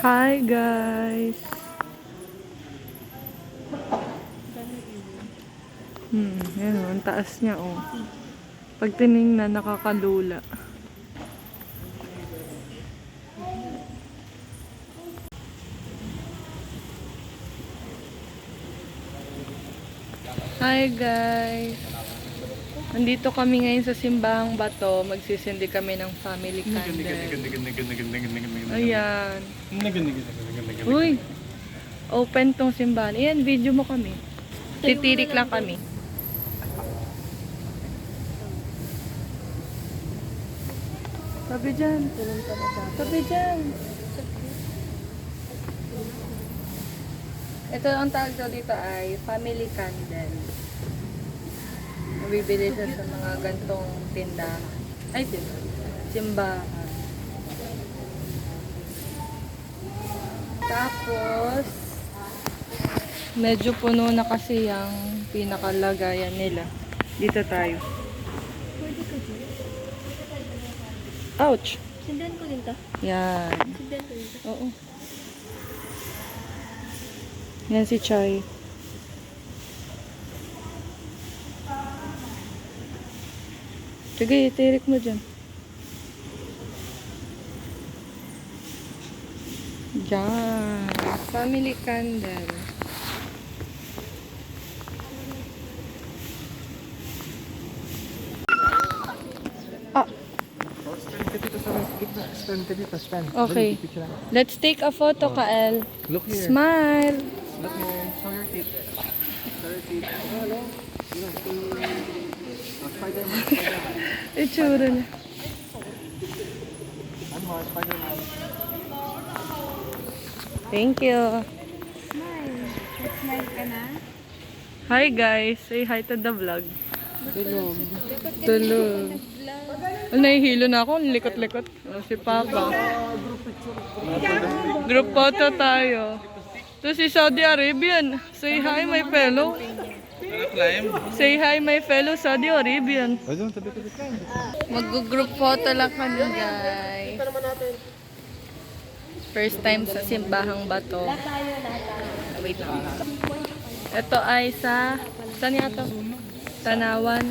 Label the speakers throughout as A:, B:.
A: Hi guys. Yan o, ang taas niya oh. Pag tinignan, nakakalula. Hi guys. Nandito kami ngayon sa Simbahang Bato. Magsisindi kami ng family candle. Ayan. Uy, open tong simbahan. Ayan, video mo kami. Titirik lang kami. Tabi dyan. Tabi dyan. Ito ang tawag daw dito ay family candle. Mabibili siya sa mga gantong tindahan. Ay, simbahan. Tapos, medyo puno na kasi yung pinakalagayan nila. Dito tayo. Ouch!
B: Sindan ko din to.
A: Yan.
B: Sindan ko din to.
A: Oo. Yan si Chai. Sige, tirik mo dyan. Diyan. Family candle. Ah. Okay. Let's take a photo, Kael.
C: Look here.
A: Smile.
C: Look here. Show your teeth. Show your teeth. Hello. Spider-Man. Spider-Man.
A: Itsura niya.
C: One more. Spider-Man.
A: Thank you.
B: Smile. Smile ka na?
A: Hi guys. Say hi to the vlog.
C: Tulog.
A: Tulog. Nahihilo na ako. Likot-likot. Si Papa. Group photo tayo. Ito si Saudi Arabian. Say hi my fellow. Say hi my fellow Saudi Arabian. Mag-group photo lang kami guys. First time sa Simbahang Bato. Wait lang. Ito ay sa... Saan yata? Tanawan.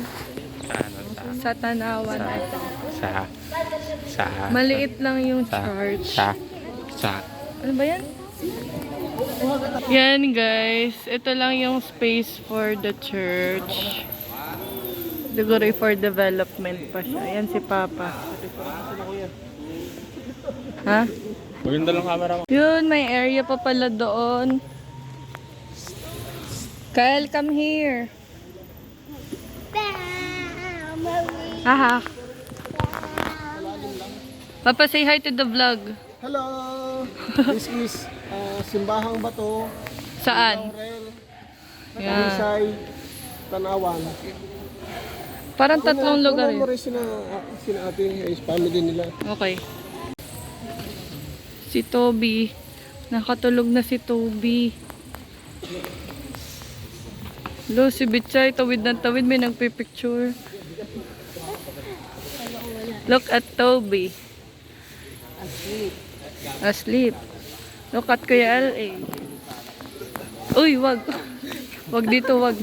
A: Sa Tanawan.
C: Sa.
A: Maliit lang yung church.
C: Sa.
A: Ano ba yan? Yan guys. Ito lang yung space for the church. Siguro for development pa siya. Yan si Papa. Ha?
C: Maganda lang camera mo.
A: Yun, may area pa pala doon. Kyle, come here. Haha. Papa, say hi to the vlog.
D: Hello! This is Simbahang Bato,
A: Saan?
D: Laurel,
A: Yan.
D: Talisay, Tanawan.
A: Parang tatlong lugar
D: Una mo
A: eh.
D: rin sina ate, is family nila.
A: Okay. Si Toby. Nakatulog na si Toby. Lo, si Bitchay, tawid na tawid, may nagpipicture. Look at Toby. Asleep. Look at Kuya L.A. Uy, wag. Wag dito, wag.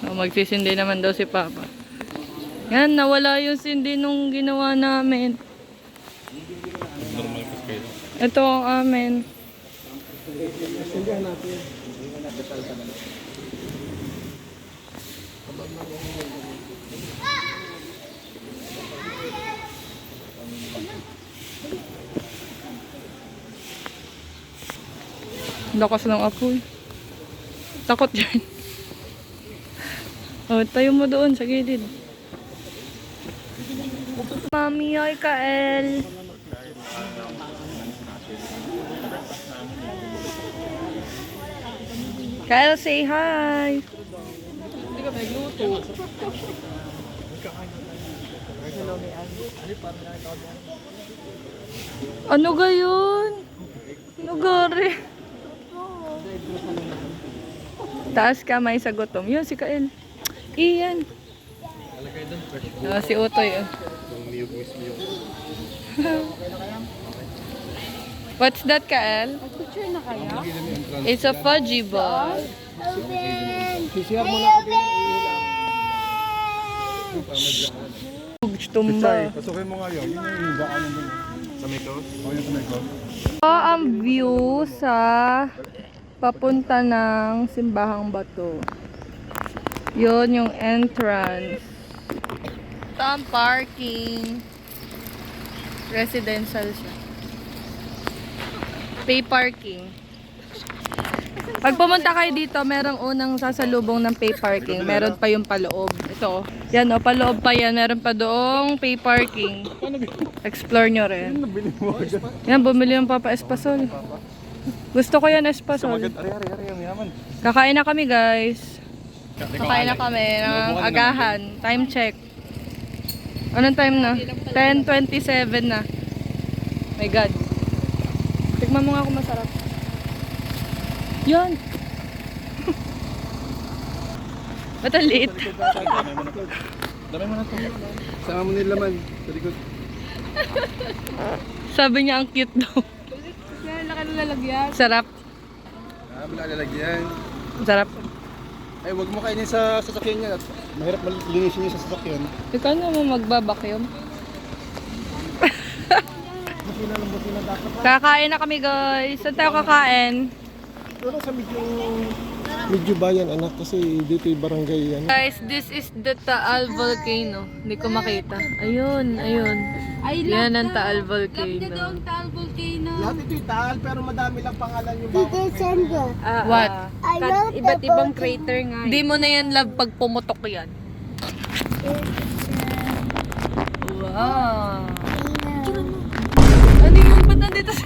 A: Oh, magsisindi naman daw si Papa. Yan, nawala yung sindi nung ginawa namin. Ito ang amin.
D: Sindihan natin.
A: Lakas ng apoy. Takot dyan. Oh, tayo mo doon sa gilid. Mami, ay Kael. Kael, say hi.
D: Hindi ka nagluto.
A: Ano gayon? Ano gari? Taas kamay sa gutom. Yun, si Kael. Iyan. Si Utoy. What's that, Kael?
B: Picture na kaya?
A: It's a fudgy ball.
D: CCR mo na ako din.
A: Tumba.
C: Pasukin mo nga yun. Yun yung daanan dun. Sa Miko? O yun sa Miko?
A: Ito ang view sa papunta ng Simbahang Bato. Yun yung entrance. Ito ang parking. Residential siya. Pay parking. Pag pumunta kayo dito, merong unang sasalubong ng pay parking. Meron pa yung paloob. Ito. Yan o, paloob pa yan. Meron pa doong pay parking. Explore nyo rin. Yan, bumili yung Papa Espasol. Gusto ko yan, Espasol.
C: Ari, ang yaman.
A: Kakain na kami, guys. Kakain na kami ng agahan. Time check. Anong time na? 10:27 na. My God. Tikman mo nga kung masarap. Yan. Ba't ang liit?
C: Dami mo na to. Sama mo nila man. Sa likod.
A: Sabi niya ang cute daw.
B: Kaya laki na lalagyan.
A: Sarap.
C: Wala lalagyan.
A: Sarap.
C: Ay, wag mo kainin sa sasakyan niya. Mahirap linisin niya sa sasakyan.
A: Ikaw naman magbabakyum. Kakain na kami, guys. Saan tayo kakain?
D: Pero sa medyo bayan anak kasi dito yung barangay yan.
A: Guys, this is the Taal Volcano. Hindi ko makita. Ayun, ayun. Yan ang Taal Volcano.
B: Taal Volcano.
D: Lahat ito yung taal pero madami lang pangalan yung bawat.
A: What?
B: Iba't ibang crater nga.
A: Hindi mo na yan love pag pumutok yan. Wow. Ano yun? Ba't nandito sa...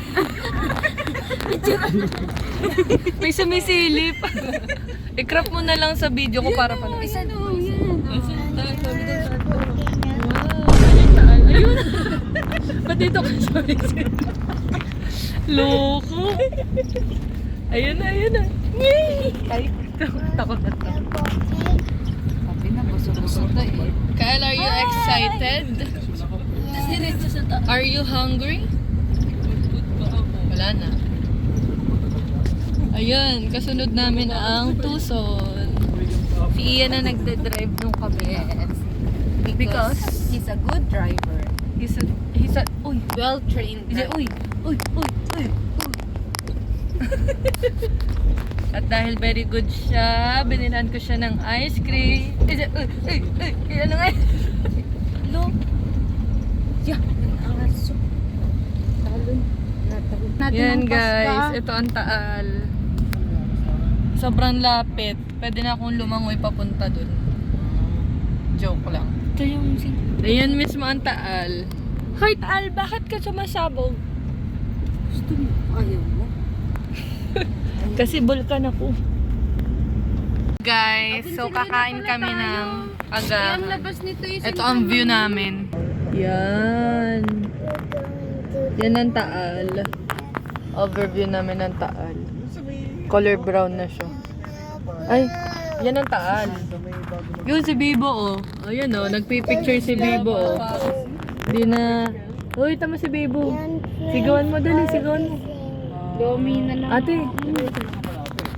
A: May sumisilip. I-crop mo na lang sa video ko para pa na.
B: Isa doon, yan.
A: Ayun. Ba't dito ka sumisilip? Loko. Ayun na, ayun na. Ay, takot na takot.
B: Sabi na, busog-busog to eh.
A: Kyle, are you excited? Are you hungry? Wala na. Ayun, kasunod namin ang Tucson. Si Ian na nagde-drive nung kami. Because
B: he's a good driver.
A: he's a, uy,
B: Well-trained
A: he's a,
B: driver.
A: uy. At dahil very good siya, binilhan ko siya ng ice cream. Ano nga? Lo.
B: Yeah. Aso. Talon. Natin
A: Yan
B: ang
A: guys,
B: pasta.
A: ito ang Taal. Sobrang lapit. Pwede na akong lumangoy papunta dun. Joke lang.
B: Ito yung
A: Ayan mismo ang Taal. Hoy Taal, bakit ka sumasabog?
B: gusto mo. Ayaw mo.
A: Kasi bulkan ako. Guys, so kakain kami ng aga.
B: Ang labas nito is
A: Ito ang view namin. Yan. Yan ang Taal. Overview namin ng Taal. Color brown na siya. Ay, yan ang Taal. Yun si Bibo oh. Ayan oh, nagpipicture si Bibo oh. Di na. Uy, tama si Bibo. Sigawan mo dali, sigawan mo.
B: Domi na lang.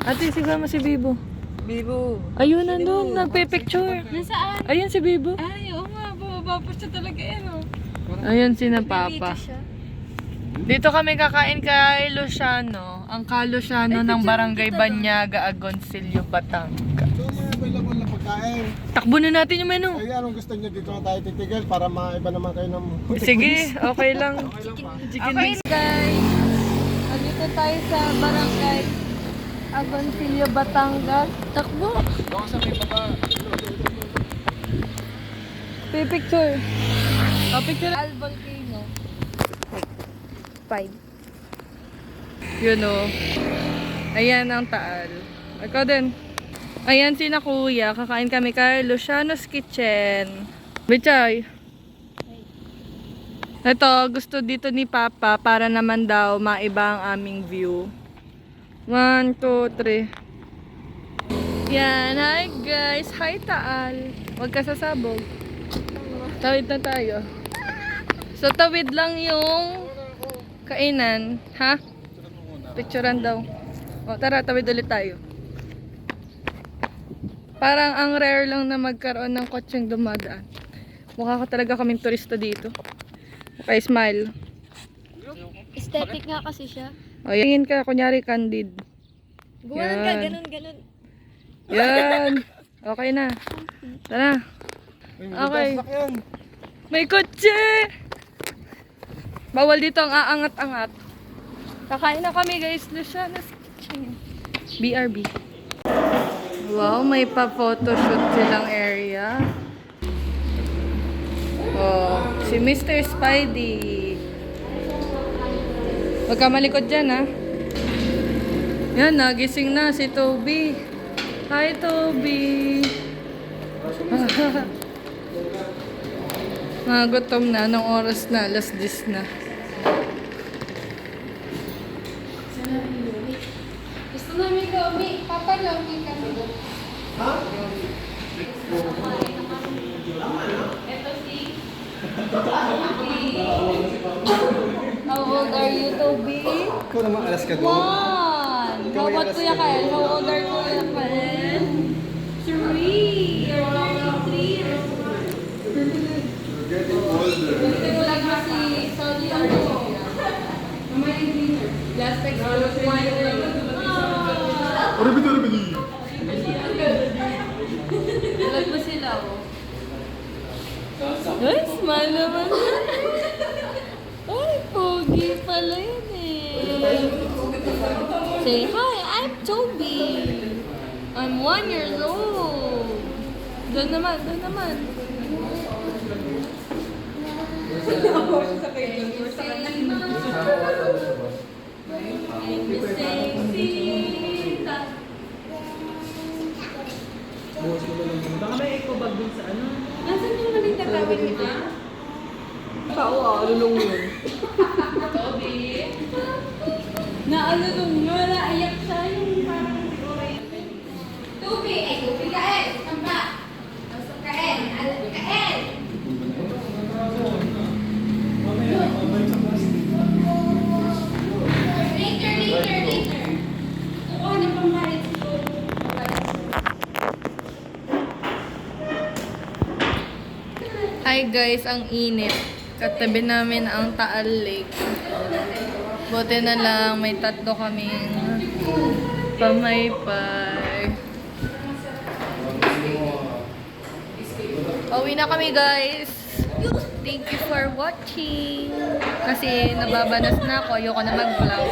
A: Ate, sigawan mo si Bibo.
B: Bibo.
A: Ayun, nandun, nagpipicture.
B: Nasaan?
A: Ayun si Bibo.
B: Ay, oo nga. Bumaba pa siya talaga yan oh.
A: Ayun si na Papa. Dito kami kakain kay Luciano. Ang ka-Luciano ng Barangay Banyaga, Agoncillo, Batangas.
D: So may available na pagkain.
A: Takbo na natin yung menu.
D: Ay anong gusto niyo dito na tayo titigil para maiba naman kayo ng
A: Sige, okay lang. Chicken wings. Guys, nandito tayo sa Barangay Agoncillo, Batangas. Takbo.
C: Baka sa may baba.
A: Picture. Picture. Al Volcano.
B: 5.
A: Yun o. Ayan ang Taal. Ikaw din. Ayan si na kuya. Kakain kami kay Luciano's Kitchen. Bichay. Ito, gusto dito ni Papa para naman daw maiba ang aming view. 1, 2, 3. Yan, hi guys. Hi Taal. Huwag ka sasabog. Tawid na tayo. So tawid lang yung kainan. Ha? Picturean daw. O tara, tawid ulit tayo. Parang ang rare lang na magkaroon ng kotseng dumadaan. Mukha ka talaga kaming turista dito. Okay, smile.
B: Aesthetic nga kasi siya.
A: O, yangin ka, kunyari candid.
B: Gumanon ka, ganun.
A: Yan. Okay na. Tara. Okay. May kotse! Bawal dito ang aangat-angat. Kakain na kami guys. Luciana's Kitchen. BRB. Wow, may pa-photoshoot silang area. Oh, si Mr. Spidey. Huwag ka malikot dyan, ha? Yan, nagising na si Toby. Hi, Toby. Gutom na. Anong oras na? Alas 10 na.
B: Gusto namin Lomi. Papa Lomi kami. Ito si... How old are you, Toby?
C: Ikaw naman, alas ka doon.
B: 1. How about Kuya Kael? How old are you, Kuya Kael? 3. You're only 3 years old. Vlog mo si Saudi Arabia. Last text ko si Vlog mo sila, oh. Ay, smile naman. Ay, pogi pala yun eh. Say, hi, I'm Toby. I'm 1 years old. Doon naman.
A: Baka may eco bag dun sa ano?
B: Nasaan yung maling tatawid nito?
A: Ano nung yun?
B: Toby. Naalulong nga, naiyak siya yung parang siguro yun. Toby, kain! Tamba! Kain! Kain! Later. Kukuha na pang marit si Toby.
A: Hi guys, ang init. Katabi namin ang Taal Lake. Buti na lang, may tatlo kaming pamaypay. Pauwi na kami guys. Thank you for watching. Kasi nababanas na ako, ayoko na mag-vlog.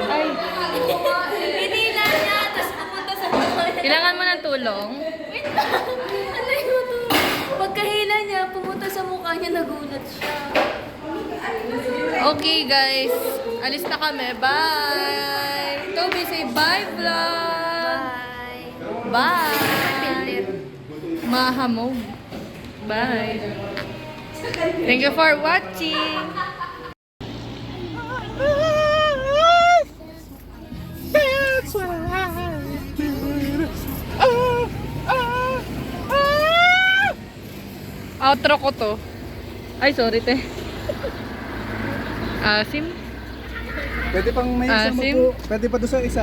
A: Ay,
B: Pinila niya, tapos pupunta sa bahay.
A: kailangan mo ng tulong?
B: Wait lang. Ano yun to? Pagkahila niya, pumunta sa mukha niya, nagulat siya.
A: Okay guys, alis na kami. Bye! Toby, say bye vlog! Bye! Mahamog. Bye! Thank you for watching! Outro ko to. Ay, sorry te. Asim.
C: Pwede pang may isa
A: Asim.
C: mo po. Pwede pa doon sa isa.